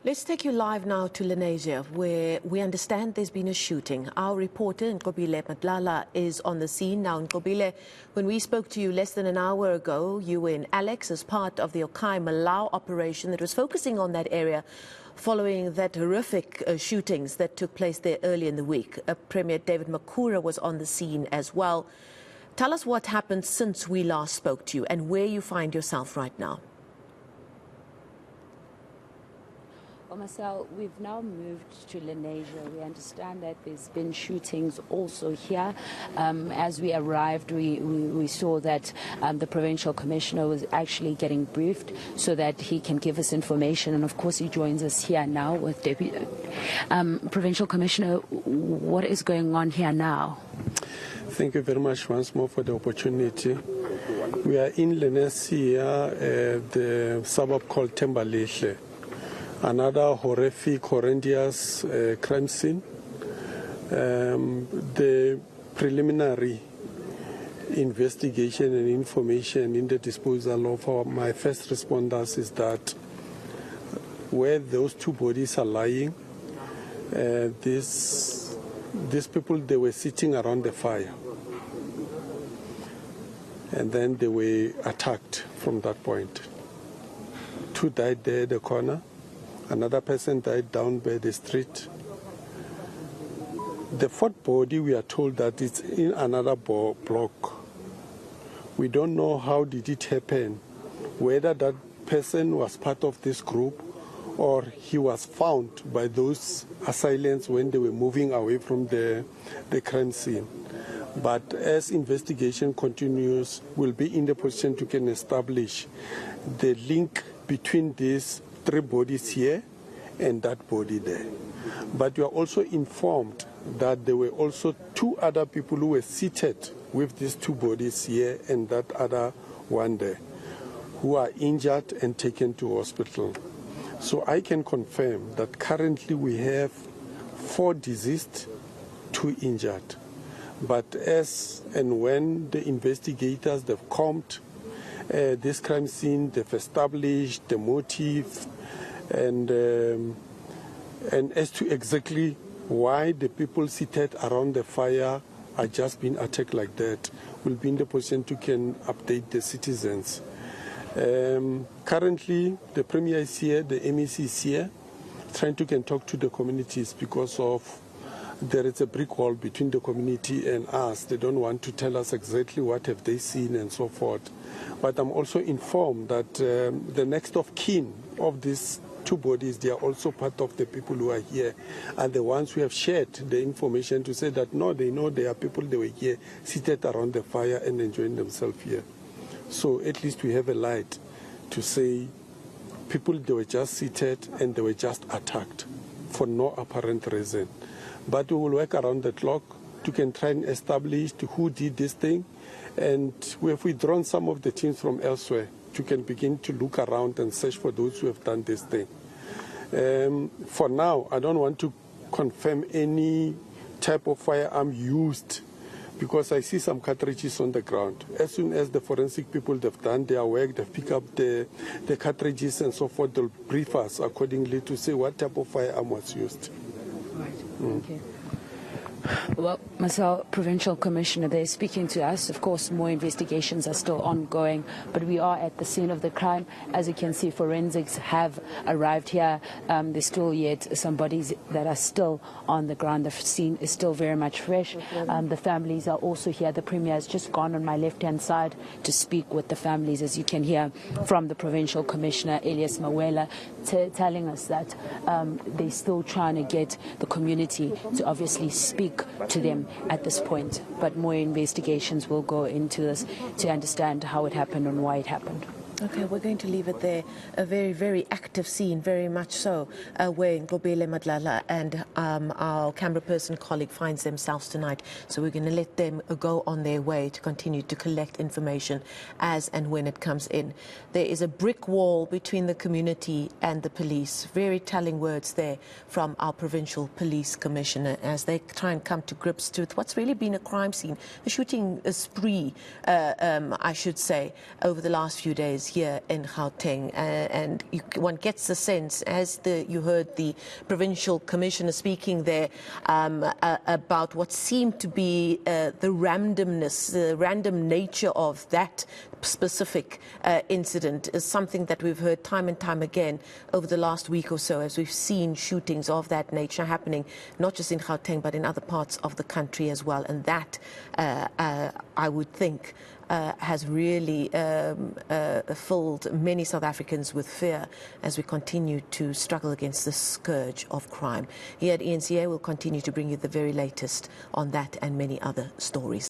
Let's take you live now to Lenasia, where we understand there's been a shooting. Our reporter, Thembelihle, is on the scene now. Thembelihle, when we spoke to you less than an hour ago, you were in Alex as part of the Okai Malau operation that was focusing on that area following that horrific shootings that took place there early in the week. Premier David Makura was on the scene as well. Tell us what happened since we last spoke to you and where you find yourself right now. Well, Marcel, we've now moved to Lenasia. We understand that there's been shootings also here. As we arrived, we saw that the provincial commissioner was actually getting briefed so that he can give us information. And of course, he joins us here now with Deputy Provincial Commissioner. What is going on here now? Thank you very much once more for the opportunity. We are in Lenasia, the suburb called Thembelihle. Another horrific, horrendous crime scene. The preliminary investigation and information in the disposal of my first responders is that where those two bodies are lying, these people, they were sitting around the fire. And then they were attacked from that point. Two died there at the corner. Another person died down by the street. The fourth body, we are told that it's in another block. We don't know how did it happen, whether that person was part of this group or he was found by those assailants when they were moving away from the crime scene. But as investigation continues, we'll be in the position to can establish the link between these three bodies here and that body there. But you are also informed that there were also two other people who were seated with these two bodies here and that other one there, who are injured and taken to hospital. So I can confirm that currently we have 4 deceased, 2 injured. But as and when the investigators, they've combed this crime scene, they've established the motive, and as to exactly why the people seated around the fire are just being attacked like that, we'll be in the position to can update the citizens. Currently, the Premier is here, the MEC is here, trying to can talk to the communities because of there is a brick wall between the community and us. They don't want to tell us exactly what have they seen and so forth. But I'm also informed that the next of kin of these two bodies, they are also part of the people who are here, and the ones who have shared the information to say that no, they know there are people that were here seated around the fire and enjoying themselves here. So at least we have a light to say people, they were just seated and they were just attacked for no apparent reason. But we will work around the clock to can try and establish who did this thing, and we have withdrawn some of the teams from elsewhere to can begin to look around and search for those who have done this thing. For now, I don't want to confirm any type of firearm used because I see some cartridges on the ground. As soon as the forensic people, they've done their work, they've picked up the cartridges and so forth, they'll brief us accordingly to say what type of firearm was used. Right. Thank you. Well, Marcel, Provincial Commissioner, they're speaking to us. Of course, more investigations are still ongoing, but we are at the scene of the crime. As you can see, forensics have arrived here. There's still yet some bodies that are still on the ground. The scene is still very much fresh. The families are also here. The Premier has just gone on my left-hand side to speak with the families, as you can hear from the Provincial Commissioner, Elias Mawela, telling us that they're still trying to get the community to obviously speak to them at this point, but more investigations will go into this to understand how it happened and why it happened. Okay, we're going to leave it there. A very, very active scene, very much so, where Thembelihle and our camera person colleague finds themselves tonight. So we're going to let them go on their way to continue to collect information as and when it comes in. There is a brick wall between the community and the police. Very telling words there from our Provincial Police Commissioner as they try and come to grips with what's really been a crime scene, a shooting spree, I should say, over the last few days here in Gauteng, and one gets the sense, as you heard the provincial commissioner speaking there, about what seemed to be the randomness, the random nature of that specific incident is something that we've heard time and time again over the last week or so, as we've seen shootings of that nature happening not just in Gauteng but in other parts of the country as well. And that, I would think, has really filled many South Africans with fear as we continue to struggle against this scourge of crime. Here at ENCA, we'll continue to bring you the very latest on that and many other stories.